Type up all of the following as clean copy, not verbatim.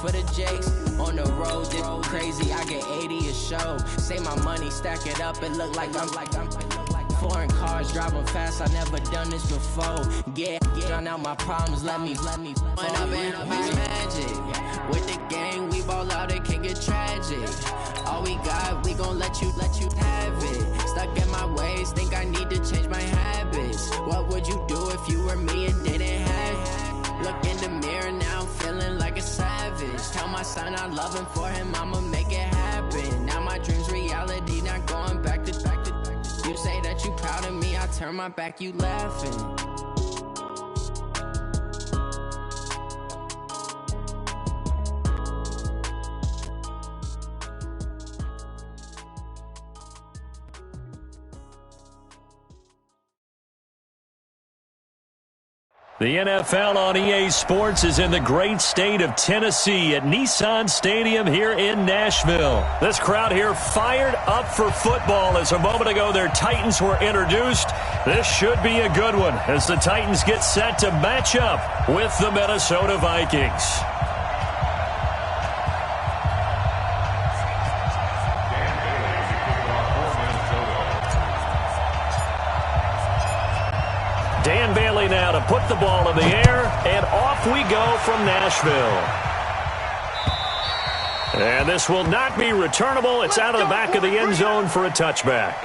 for the Jakes. On the road, this crazy, I get 80 a show. Say my money, stack it up, it look like I'm foreign cars, driving fast, I never done this before. Yeah, drown out my problems, let me Went up and up is magic. With the gang, we ball out, it can get tragic. All we got, we gon' let you have it. Stuck in my ways, think I need to change my habits. What would you do if you were me and didn't have it? Look in the mirror, now I'm feeling like a savage. Tell my son I love him, for him I'ma make it happen. Now my dream's reality, not going back to. You say that you proud of me, I turn my back, you laughing. The NFL on EA Sports is in the great state of Tennessee at Nissan Stadium here in Nashville. This crowd here fired up for football as a moment ago their Titans were introduced. This should be a good one as the Titans get set to match up with the Minnesota Vikings. Dan Bailey now to put the ball in the air, and off we go from Nashville. And this will not be returnable. It's out of the back of the end zone for a touchback.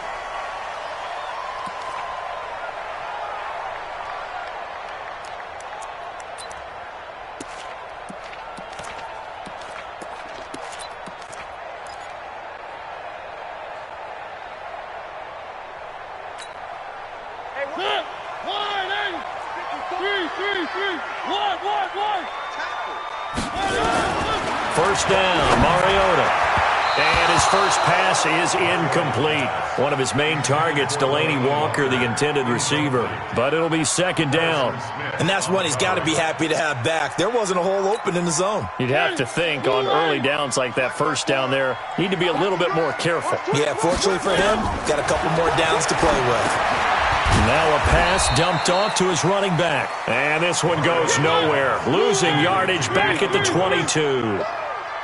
First down, Mariota. And his first pass is incomplete. One of his main targets, Delaney Walker, the intended receiver. But it'll be second down. And that's one he's got to be happy to have back. There wasn't a hole open in the zone. You'd have to think on early downs like that first down there, need to be a little bit more careful. Yeah, fortunately for him, got a couple more downs to play with. Now a pass dumped off to his running back. And this one goes nowhere. Losing yardage back at the 22.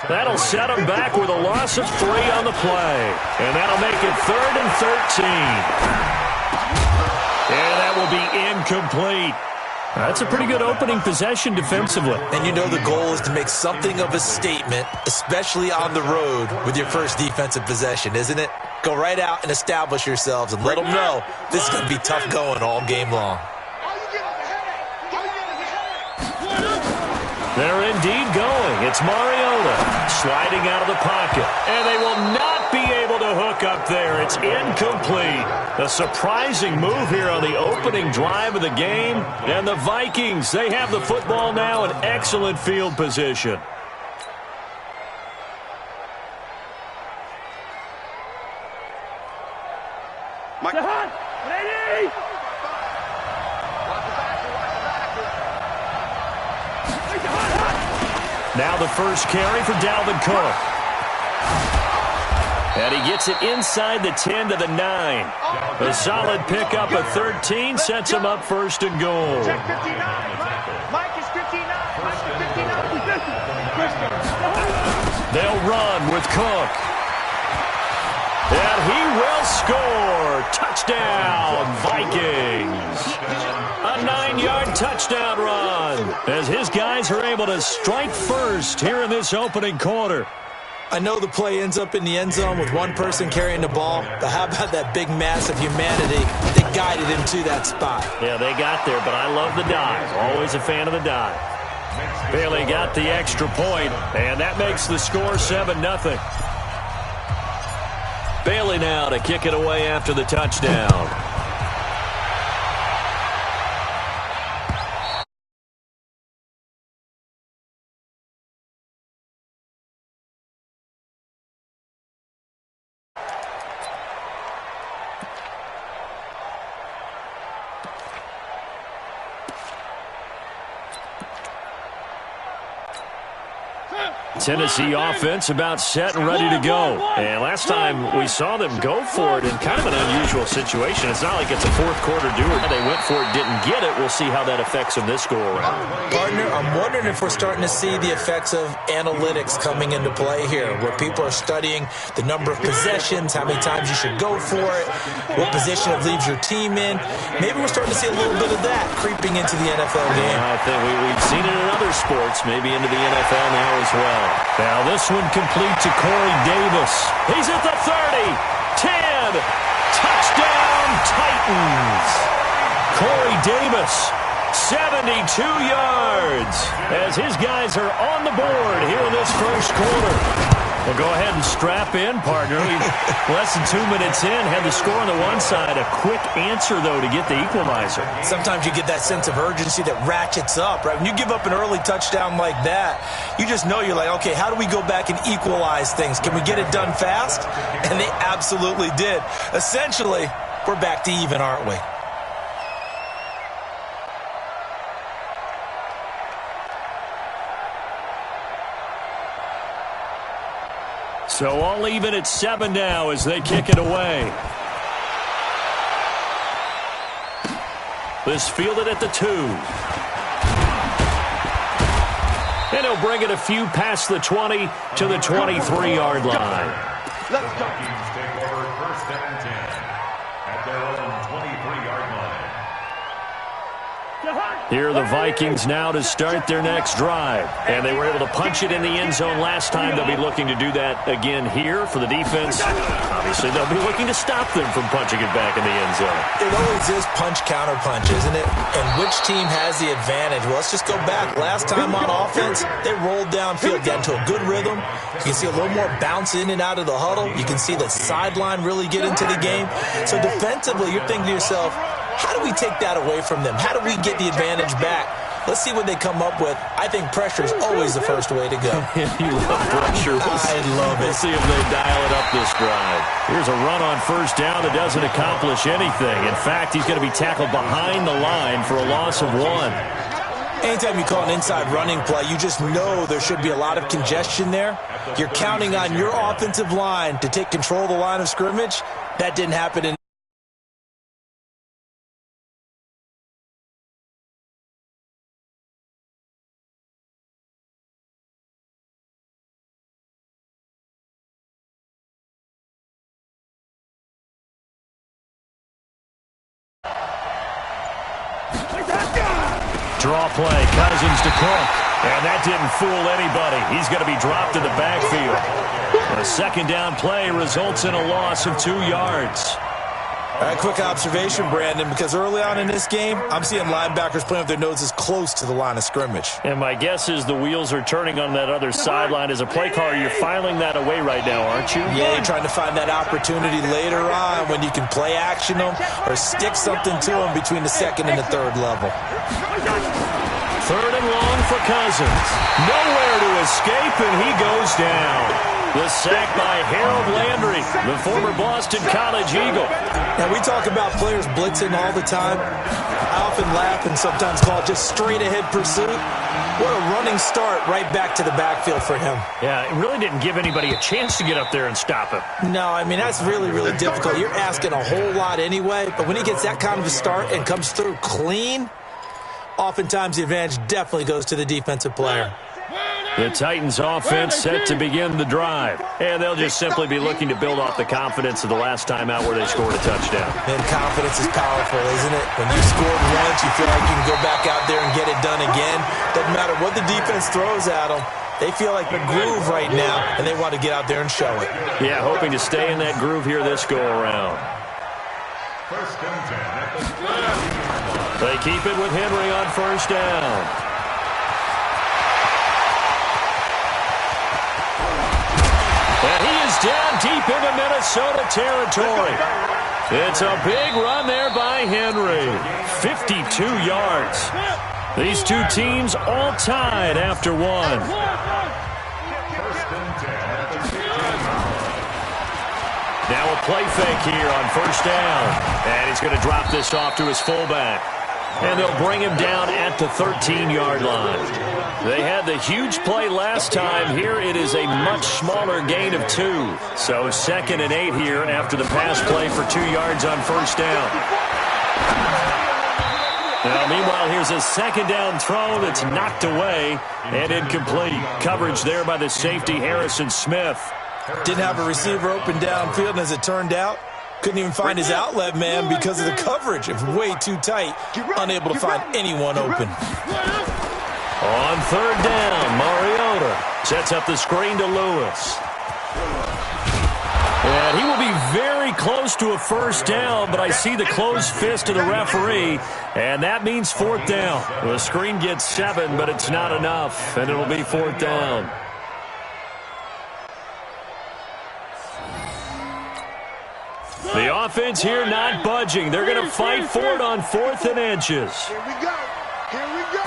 That'll set him back with a loss of 3 on the play. And that'll make it 3rd and 13. And that will be incomplete. That's a pretty good opening possession defensively. And you know the goal is to make something of a statement, especially on the road with your first defensive possession, isn't it? Go right out and establish yourselves and let them know this is going to be tough going all game long. They're indeed going. It's Mariota sliding out of the pocket. And they will not be able to hook up there. It's incomplete. A surprising move here on the opening drive of the game. And the Vikings, they have the football now in excellent field position. Now the first carry for Dalvin Cook. And he gets it inside the 10 to the 9. A solid pickup of 13 sets him up first and goal. Check 59. Mike is 59. Mike is 59. They'll run with Cook. And he will score. Touchdown, Vikings. A 9-yard touchdown run as his guys are able to strike first here in this opening quarter. I know the play ends up in the end zone with one person carrying the ball, but how about that big mass of humanity that guided him to that spot? Yeah, they got there, but I love the dive. Always a fan of the dive. Bailey got the extra point, and that makes the score 7-0. Bailey now to kick it away after the touchdown. Tennessee offense about set and ready to go. And last time we saw them go for it in kind of an unusual situation. It's not like it's a fourth-quarter doer. They went for it, didn't get it. We'll see how that affects them this go-around. Partner, I'm wondering if we're starting to see the effects of analytics coming into play here, where people are studying the number of possessions, how many times you should go for it, what position it leaves your team in. Maybe we're starting to see a little bit of that creeping into the NFL game. I think we've seen it in other sports, maybe into the NFL now as well. Now this one complete to Corey Davis. He's at the 30, 10, touchdown Titans. Corey Davis, 72 yards, as his guys are on the board here in this first quarter. Well, go ahead and strap in, partner. Less than 2 minutes in, had the score on the one side. A quick answer, though, to get the equalizer. Sometimes you get that sense of urgency that ratchets up, right? When you give up an early touchdown like that, you just know you're like, okay, how do we go back and equalize things? Can we get it done fast? And they absolutely did. Essentially, we're back to even, aren't we? So all even at 7 now as they kick it away. This fielded at the 2. And he'll bring it a few past the 20 to the 23-yard line. Let's go. Vikings take over first and 10 at their own 23-yard line. Here are the Vikings now to start their next drive. And they were able to punch it in the end zone last time. They'll be looking to do that again here for the defense. Obviously, they'll be looking to stop them from punching it back in the end zone. It always is punch-counter-punch, isn't it? And which team has the advantage? Well, let's just go back. Last time on offense, they rolled downfield, got into a good rhythm. You can see a little more bounce in and out of the huddle. You can see the sideline really get into the game. So defensively, you're thinking to yourself, how do we take that away from them? How do we get the advantage back? Let's see what they come up with. I think pressure is always the first way to go. You love pressure. I love it. We'll see if they dial it up this drive. Here's a run on first down that doesn't accomplish anything. In fact, he's going to be tackled behind the line for a loss of 1. Anytime you call an inside running play, you just know there should be a lot of congestion there. You're counting on your offensive line to take control of the line of scrimmage. That didn't happen in Draw play, Cousins to Cook. And that didn't fool anybody. He's going to be dropped in the backfield. A second down play results in a loss of 2 yards. All right, quick observation, Brandon, because early on in this game, I'm seeing linebackers playing with their noses close to the line of scrimmage. And my guess is the wheels are turning on that other sideline. As a play caller, you're filing that away right now, aren't you? Yeah, you're trying to find that opportunity later on when you can play action them or stick something to them between the second and the third level. Third and long for Cousins. Nowhere to escape, and he goes down. The sack by Harold Landry, the former Boston College Eagle. Now, we talk about players blitzing all the time. I often laugh and sometimes call it just straight-ahead pursuit. What a running start right back to the backfield for him. Yeah, it really didn't give anybody a chance to get up there and stop him. No, I mean, that's really, really difficult. You're asking a whole lot anyway, but when he gets that kind of a start and comes through clean, oftentimes the advantage definitely goes to the defensive player. The Titans offense set to begin the drive. And they'll just simply be looking to build off the confidence of the last time out where they scored a touchdown. And confidence is powerful, isn't it? When you scored once, you feel like you can go back out there and get it done again. Doesn't matter what the defense throws at them. They feel like the groove right now, and they want to get out there and show it. Yeah, hoping to stay in that groove here this go-around. First and 10 at the They keep it with Henry on first down. And he is down deep into Minnesota territory. It's a big run there by Henry. 52 yards. These two teams all tied after one. first and 10 at the 15. Now a play fake here on first down. And he's going to drop this off to his fullback. and they'll bring him down at the 13-yard line. They had the huge play last time. Here it is a much smaller gain of 2. So 2nd and 8 here after the pass play for 2 yards on first down. Now, meanwhile, here's a 2nd down throw that's knocked away and incomplete. Coverage there by the safety, Harrison Smith. Didn't have a receiver open downfield, and as it turned out, couldn't even find his outlet man because of the coverage. It was way too tight, unable to find anyone open. On 3rd down, Mariota sets up the screen to Lewis. And he will be very close to a first down, but I see the closed fist of the referee, and that means 4th down. The screen gets 7, but it's not enough, and it'll be 4th down. The offense here not budging. They're going to fight for it on 4th and inches. Here we go. Here we go.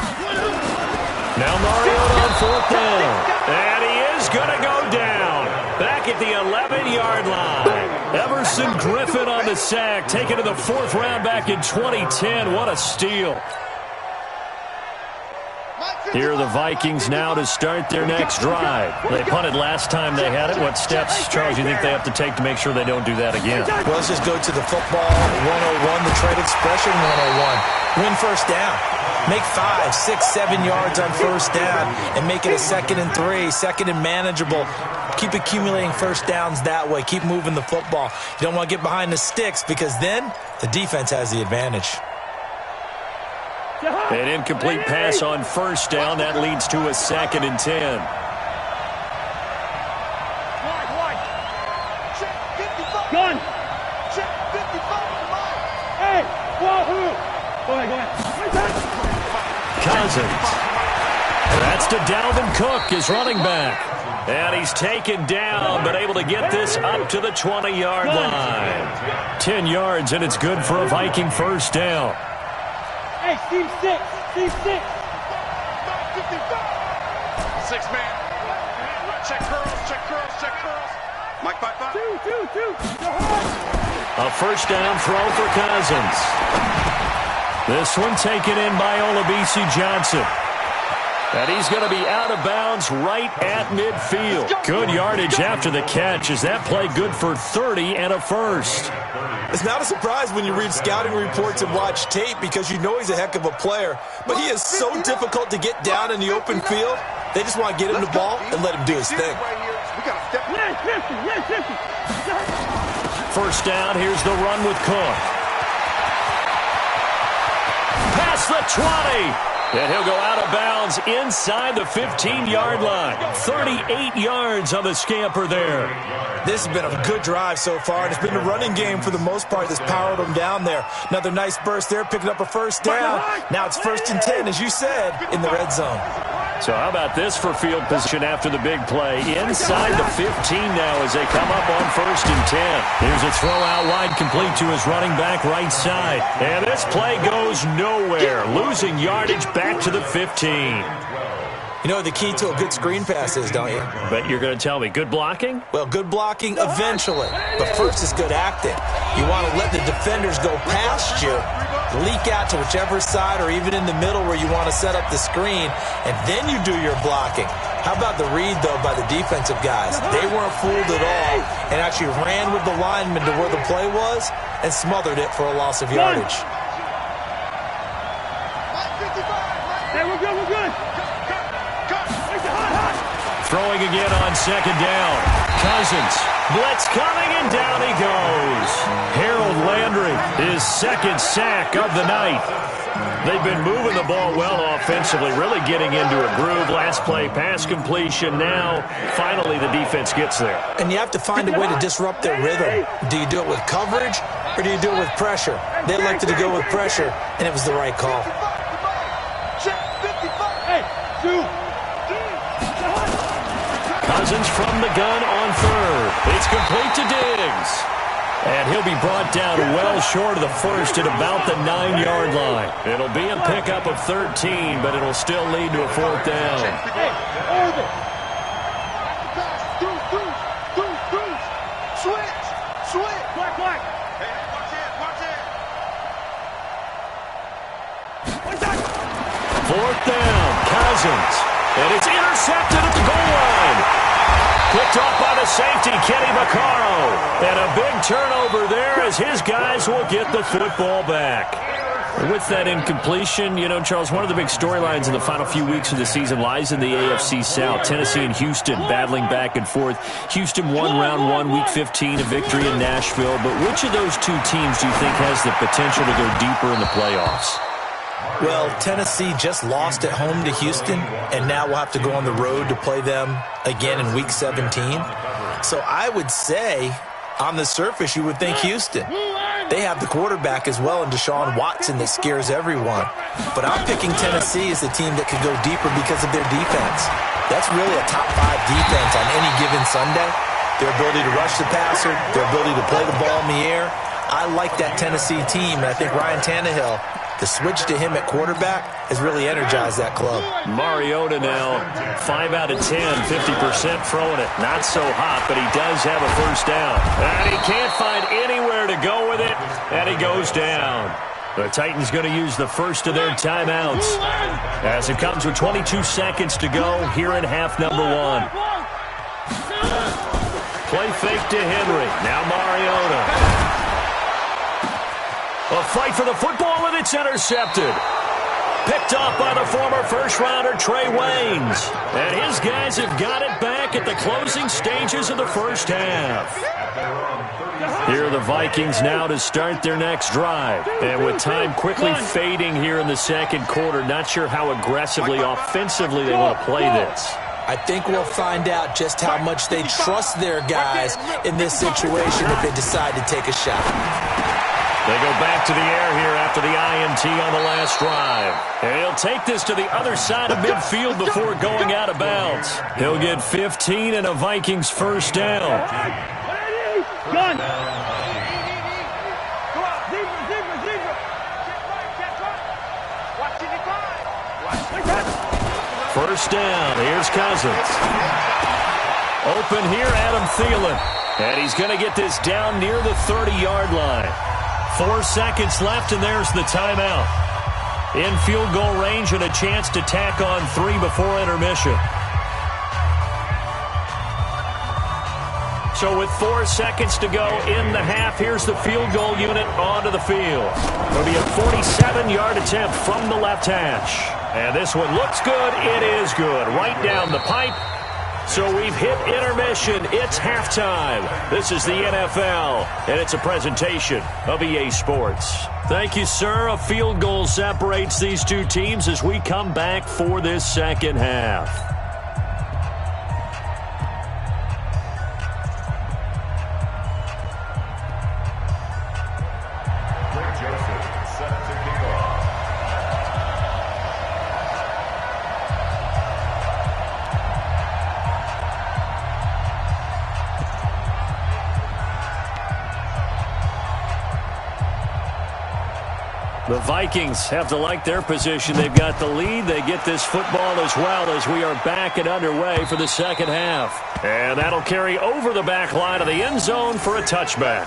Now Mariota on 4th down. And he is going to go down. Back at the 11-yard line. Everson Griffin on the sack. Taken to the 4th round back in 2010. What a steal. Here are the Vikings now to start their next drive. They punted last time they had it. What steps, Charles, you think they have to take to make sure they don't do that again? Well, let's just go to the football 101, the trade expression 101. Win first down. Make 5, 6, 7 yards on first down and make it a 2nd and 3, 2nd and manageable. Keep accumulating first downs that way. Keep moving the football. You don't want to get behind the sticks because then the defense has the advantage. An incomplete pass on first down. That leads to a 2nd and 10. Wide. Check 55. Gun. Check 55. Hey, wahoo. Go ahead. Cousins. That's to Dalvin Cook, his running back. And he's taken down, but able to get this up to the 20-yard line. 10 yards, and it's good for a Viking first down. Hey, Steve 6. Steve 6. 6 man. Check curls. Mike 5. 2. A first down throw for Cousins. This one taken in by Olabisi Johnson. And he's going to be out of bounds right at midfield. Good yardage after the catch. Is that play good for 30 and a first? It's not a surprise when you read scouting reports and watch tape because you know he's a heck of a player. But he is so difficult to get down in the open field. They just want to get him the ball and let him do his thing. First down, here's the run with Cook. Past the 20. And he'll go out of bounds inside the 15-yard line. 38 yards on the scamper there. This has been a good drive so far, and it's been a running game for the most part that's powered them down there. Another nice burst there, picking up a first down. Now it's 1st and 10, as you said, in the red zone. So how about this for field position after the big play? Inside the 15 now as they come up on 1st and 10. Here's a throw out wide complete to his running back right side. And this play goes nowhere. Losing yardage back to the 15. You know what the key to a good screen pass is, don't you? But you're going to tell me, good blocking? Well, good blocking eventually. But first is good acting. You want to let the defenders go past you, leak out to whichever side or even in the middle where you want to set up the screen, and then you do your blocking. How about the read, though, by the defensive guys? They weren't fooled at all and actually ran with the lineman to where the play was and smothered it for a loss of yardage. Hey, we're good. Throwing again on 2nd down. Cousins. Blitz coming, and down he goes. Harold Landry, his 2nd sack of the night. They've been moving the ball well offensively, really getting into a groove. Last play, pass completion. Now, finally, the defense gets there. And you have to find a way to disrupt their rhythm. Do you do it with coverage, or do you do it with pressure? They elected to go with pressure, and it was the right call. Hey, 2. Cousins from the gun on 3rd. It's complete to Diggs. And he'll be brought down well short of the first at about the 9-yard line. It'll be a pickup of 13, but it'll still lead to a 4th down. Hey, over. Switch. Black. Cousins. And it's intercepted at the goal line. Picked off by the safety, Kenny Vaccaro. And a big turnover there as his guys will get the football back. With that incompletion, you know, Charles, one of the big storylines in the final few weeks of the season lies in the AFC South. Tennessee and Houston battling back and forth. Houston won round 1, week 15, a victory in Nashville. But which of those two teams do you think has the potential to go deeper in the playoffs? Well, Tennessee just lost at home to Houston, and now we'll have to go on the road to play them again in week 17. So I would say, on the surface, you would think Houston. They have the quarterback as well in Deshaun Watson that scares everyone. But I'm picking Tennessee as the team that could go deeper because of their defense. That's really a top 5 defense on any given Sunday. Their ability to rush the passer, their ability to play the ball in the air. I like that Tennessee team, and I think Ryan Tannehill, the switch to him at quarterback has really energized that club. Mariota now 5 out of 10, 50% throwing it. Not so hot, but he does have a first down. And he can't find anywhere to go with it, and he goes down. The Titans going to use the first of their timeouts as it comes with 22 seconds to go here in half number 1. Play fake to Henry. Now Mariota. A fight for the football, and it's intercepted. Picked off by the former first-rounder Trey Waynes. And his guys have got it back at the closing stages of the first half. Here are the Vikings now to start their next drive. And with time quickly fading here in the second quarter, not sure how aggressively, offensively they want to play this. I think we'll find out just how much they trust their guys in this situation if they decide to take a shot. They go back to the air here after the INT on the last drive. And he'll take this to the other side of midfield before going out of bounds. He'll get 15 and a Vikings first down. Gun. First down. Here's Cousins. Open here, Adam Thielen. And he's going to get this down near the 30-yard line. 4 seconds left, and there's the timeout. In field goal range and a chance to tack on 3 before intermission. So with 4 seconds to go in the half, here's the field goal unit onto the field. It'll be a 47-yard attempt from the left hash. And this one looks good. It is good. Right down the pipe. So we've hit intermission. It's halftime. This is the NFL, and it's a presentation of EA Sports. Thank you, sir. A field goal separates these two teams as we come back for this second half. The Vikings have to like their position. They've got the lead. They get this football as well as we are back and underway for the second half. And that'll carry over the back line of the end zone for a touchback.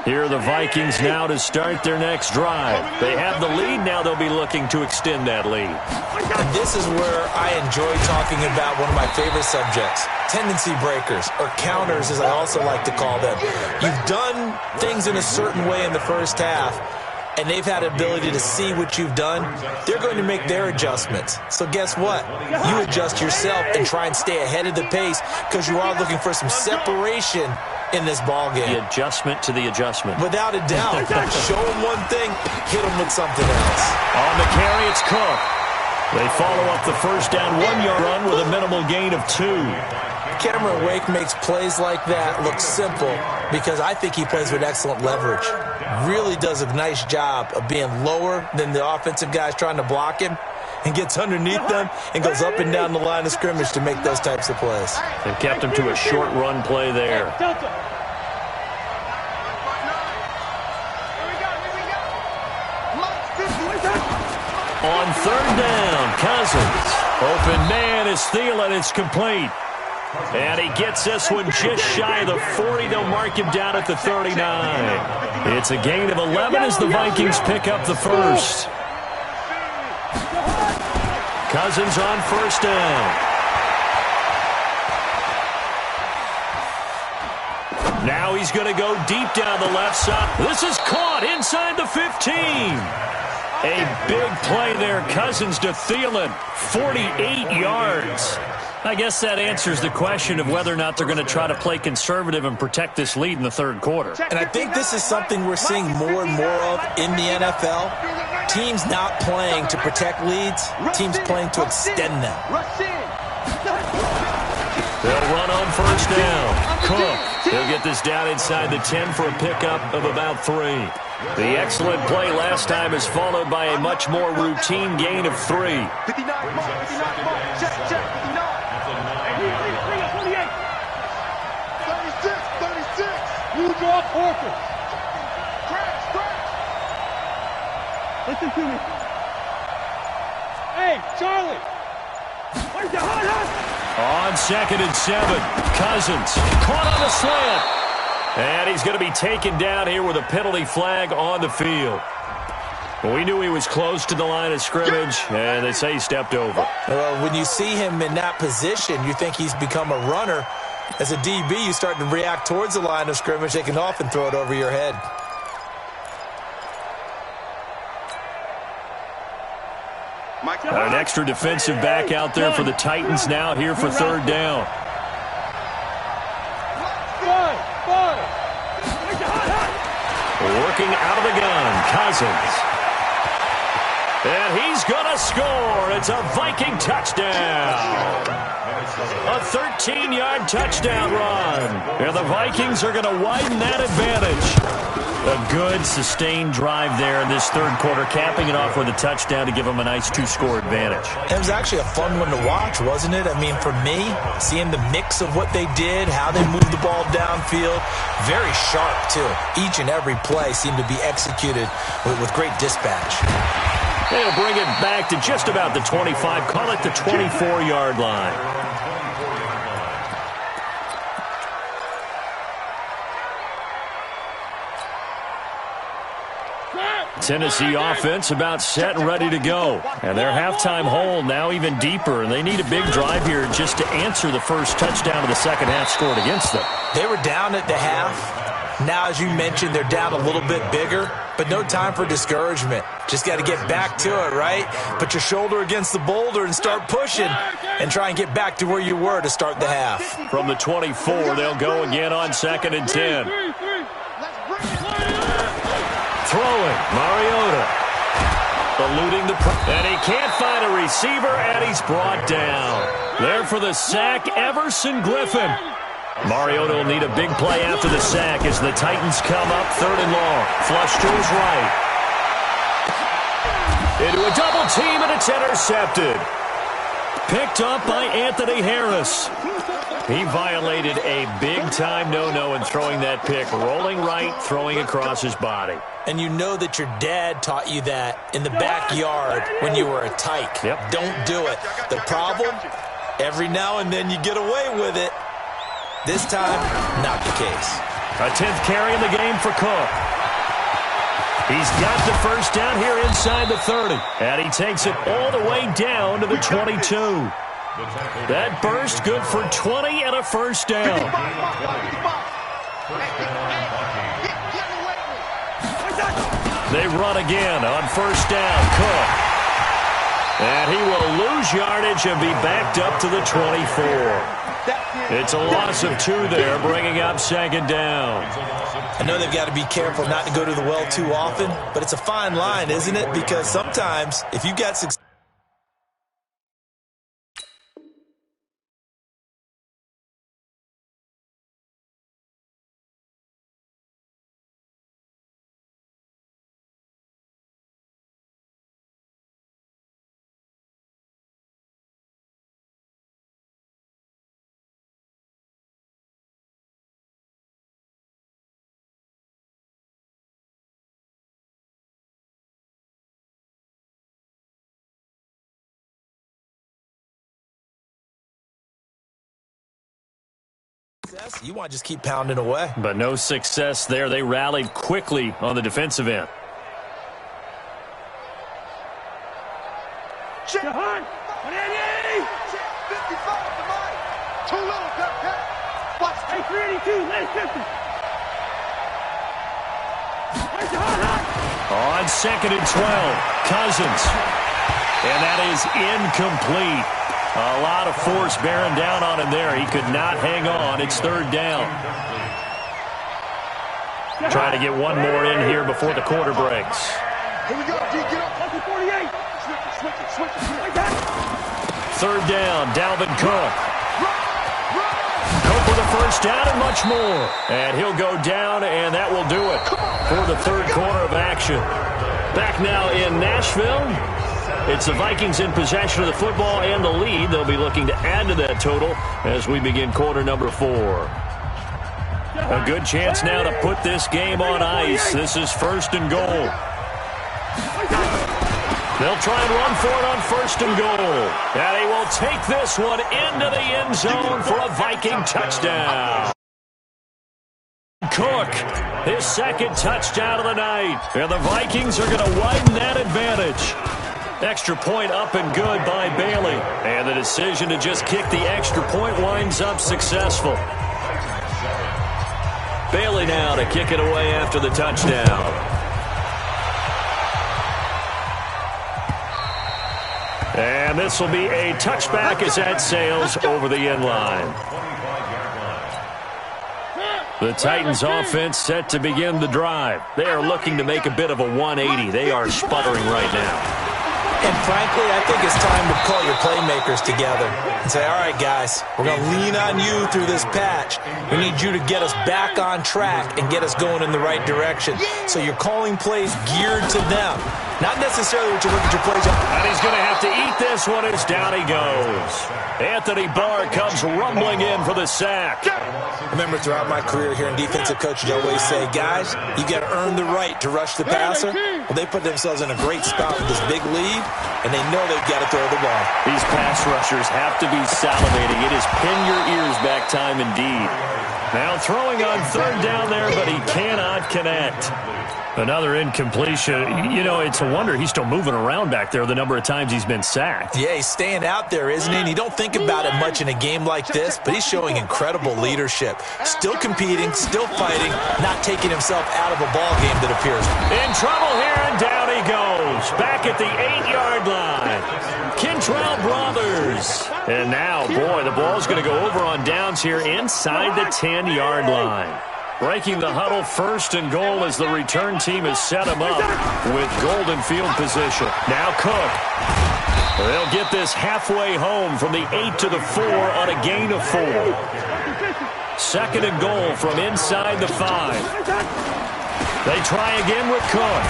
Here are the Vikings now to start their next drive. They have the lead. Now they'll be looking to extend that lead. And this is where I enjoy talking about one of my favorite subjects, tendency breakers, or counters as I also like to call them. You've done things in a certain way in the first half, and they've had the ability to see what you've done. They're going to make their adjustments. So guess what? You adjust yourself and try and stay ahead of the pace because you are looking for some separation in this ball game. The adjustment to the adjustment. Without a doubt. Show them one thing, hit them with something else. On the carry, it's Cook. They follow up the first down 1-yard run with a minimal gain of 2. Cameron Wake makes plays like that look simple because I think he plays with excellent leverage. Really does a nice job of being lower than the offensive guys trying to block him and gets underneath them and goes up and down the line of scrimmage to make those types of plays. They've kept him to a short run play there. On third down, Cousins. Open man is Thielen. It's complete. And he gets this one just shy of the 40. They'll mark him down at the 39. It's a gain of 11 as the Vikings pick up the first. Cousins on first down. Now he's going to go deep down the left side. This is caught inside the 15. A big play there. Cousins to Thielen. 48 yards. I guess that answers the question of whether or not they're going to try to play conservative and protect this lead in the third quarter. And I think this is something we're seeing more and more of in the NFL. Teams not playing to protect leads, teams playing to extend them. They'll run on first down. Cook. He'll get this down inside the 10 for a pickup of about 3. The excellent play last time is followed by a much more routine gain of 3. 59, check, 59. 36. You draw Corker. Crash. Listen to me. Hey, Charlie. Where's your hot? On 2nd and 7, Cousins caught on the slant. And he's going to be taken down here with a penalty flag on the field. Well, we knew he was close to the line of scrimmage, and they say he stepped over. Well, when you see him in that position, you think he's become a runner. As a DB, you start to react towards the line of scrimmage. They can often throw it over your head. An extra defensive back out there for the Titans now here for third down. Working out of the gun, Cousins. And he's going to score. It's a Viking touchdown. A 13-yard touchdown run. And the Vikings are going to widen that advantage. A good, sustained drive there in this third quarter, capping it off with a touchdown to give them a nice 2-score advantage. It was actually a fun one to watch, wasn't it? I mean, for me, seeing the mix of what they did, how they moved the ball downfield, very sharp, too. Each and every play seemed to be executed with great dispatch. They'll bring it back to just about the 25, call it the 24-yard line. Tennessee offense about set and ready to go. And their halftime hole now even deeper. And they need a big drive here just to answer the first touchdown of the second half scored against them. They were down at the half. Now, as you mentioned, they're down a little bit bigger, but no time for discouragement. Just got to get back to it, right? Put your shoulder against the boulder and start pushing and try and get back to where you were to start the half. From the 24, they'll go again on 2nd and 10. Throwing, Mariota. Eluding the and he can't find a receiver, and he's brought down. There for the sack, Everson Griffin. Mariota will need a big play after the sack as the Titans come up 3rd and long. Flush to his right. Into a double team, and it's intercepted. Picked up by Anthony Harris. He violated a big-time no-no in throwing that pick. Rolling right, throwing across his body. And you know that your dad taught you that in the backyard when you were a tyke. Yep. Don't do it. The problem, every now and then you get away with it. This time, not the case. A 10th carry in the game for Cook. He's got the first down here inside the 30. And he takes it all the way down to the 22. That burst good for 20 and a first down. They run again on first down. Cook. And he will lose yardage and be backed up to the 24. It's a loss of 2 there, bringing up 2nd down. I know they've got to be careful not to go to the well too often, but it's a fine line, isn't it? Because sometimes if you've got success, pass. You want to just keep pounding away. But no success there. They rallied quickly on the defensive end. Check. 180. Check. 55 to Mike. Too little, Cut. Watch. Hey, 382. Let it 50. On 2nd and 12, Cousins. And that is incomplete. A lot of force bearing down on him there. He could not hang on. It's 3rd down. Trying to get one more in here before the quarter breaks. Here we go, D. Get up. 48. Switch it. 3rd down, Dalvin Cook. Cook with a first down and much more. And he'll go down, and that will do it for the 3rd quarter of action. Back now in Nashville. It's the Vikings in possession of the football and the lead. They'll be looking to add to that total as we begin quarter number 4. A good chance now to put this game on ice. This is 1st and goal. They'll try and run for it on 1st and goal. And he will take this one into the end zone for a Viking touchdown. Cook, his 2nd touchdown of the night. And the Vikings are going to widen that advantage. Extra point up and good by Bailey. And the decision to just kick the extra point winds up successful. Bailey now to kick it away after the touchdown. And this will be a touchback as that sails over the end line. The Titans offense set to begin the drive. They are looking to make a bit of a 180. They are sputtering right now. And frankly, I think it's time to call your playmakers together and say, all right, guys, we're going to lean on you through this patch. We need you to get us back on track and get us going in the right direction. So you're calling plays geared to them, not necessarily what you look at your plays. And he's going to have to eat this one as down he goes. Anthony Barr comes rumbling in for the sack. I remember throughout my career here in defensive coaching, I always say, guys, you got to earn the right to rush the passer. Well, they put themselves in a great spot with this big lead, and they know they've got to throw the ball. These pass rushers have to be salivating. It is pin your ears back time indeed. Now throwing on 3rd down there, but he cannot connect. Another incompletion. You know, it's a wonder he's still moving around back there the number of times he's been sacked. Yeah, he's staying out there, isn't he? And you don't think about it much in a game like this, but he's showing incredible leadership. Still competing, still fighting, not taking himself out of a ball game that appears. In trouble here, and down he goes. Back at the 8-yard line. Kentrell Brothers. And now, boy, the ball's going to go over on downs here inside the 10-yard line. Breaking the huddle, 1st and goal as the return team has set him up with golden field position. Now Cook. They'll get this halfway home from the 8 to the 4 on a gain of 4. 2nd and goal from inside the 5. They try again with Cook.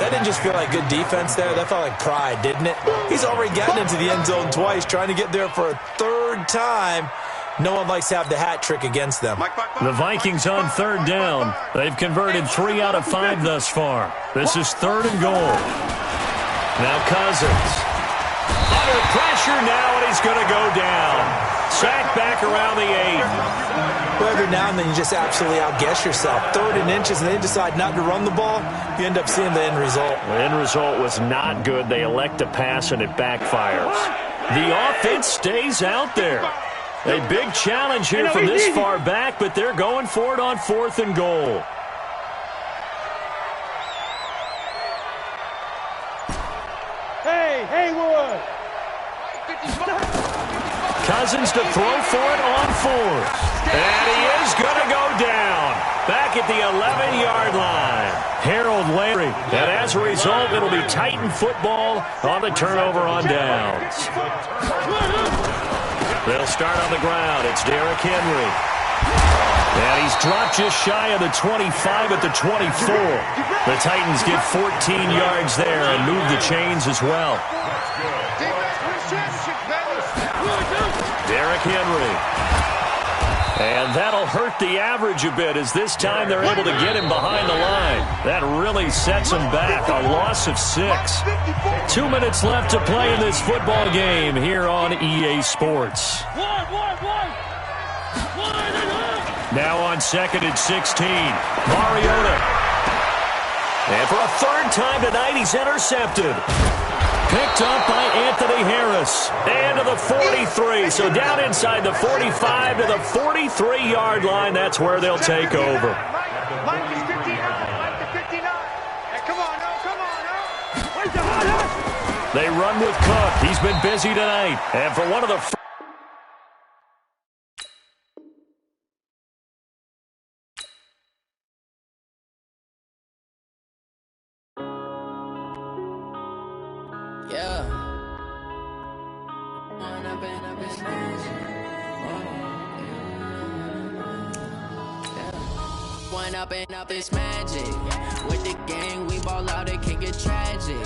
That didn't just feel like good defense there. That felt like pride, didn't it? He's already gotten into the end zone twice, trying to get there for a 3rd time. No one likes to have the hat trick against them. The Vikings on 3rd down. They've converted 3 out of 5 thus far. This is 3rd and goal. Now Cousins. Under pressure now, and he's going to go down. Sacked back around the 8. Well, every now and then you just absolutely outguess yourself. 3rd and inches, and they decide not to run the ball. You end up seeing the end result. The end result was not good. They elect to pass, and it backfires. The offense stays out there. A big challenge here from this far back, but they're going for it on 4th and goal. Hey, Haywood. Cousins to throw for it on 4th. And he is going to go down. Back at the 11-yard line. Harold Landry. And as a result, it'll be Titan football on the turnover on downs. They'll start on the ground. It's Derrick Henry. And he's dropped just shy of the 25 at the 24. The Titans get 14 yards there and move the chains as well. Derrick Henry. And that'll hurt the average a bit as this time they're able to get him behind the line. That really sets him back. A loss of 6. 2 minutes left to play in this football game here on EA Sports. Now on 2nd and 16, Mariota. And for a third time tonight, he's intercepted. Picked up by Anthony Harris. And to the 43. So down inside the 45 to the 43-yard line. That's where they'll take over. Mike is 59. Mike to 59. Hey, come on, no, come on, no. They run with Cook. He's been busy tonight. And for one of the Yeah. One up and up is magic. With the gang, we ball out, it can get tragic.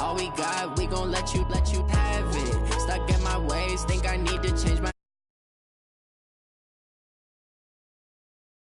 All we got, we gon' let you have it. Stuck in my ways, think I need to change my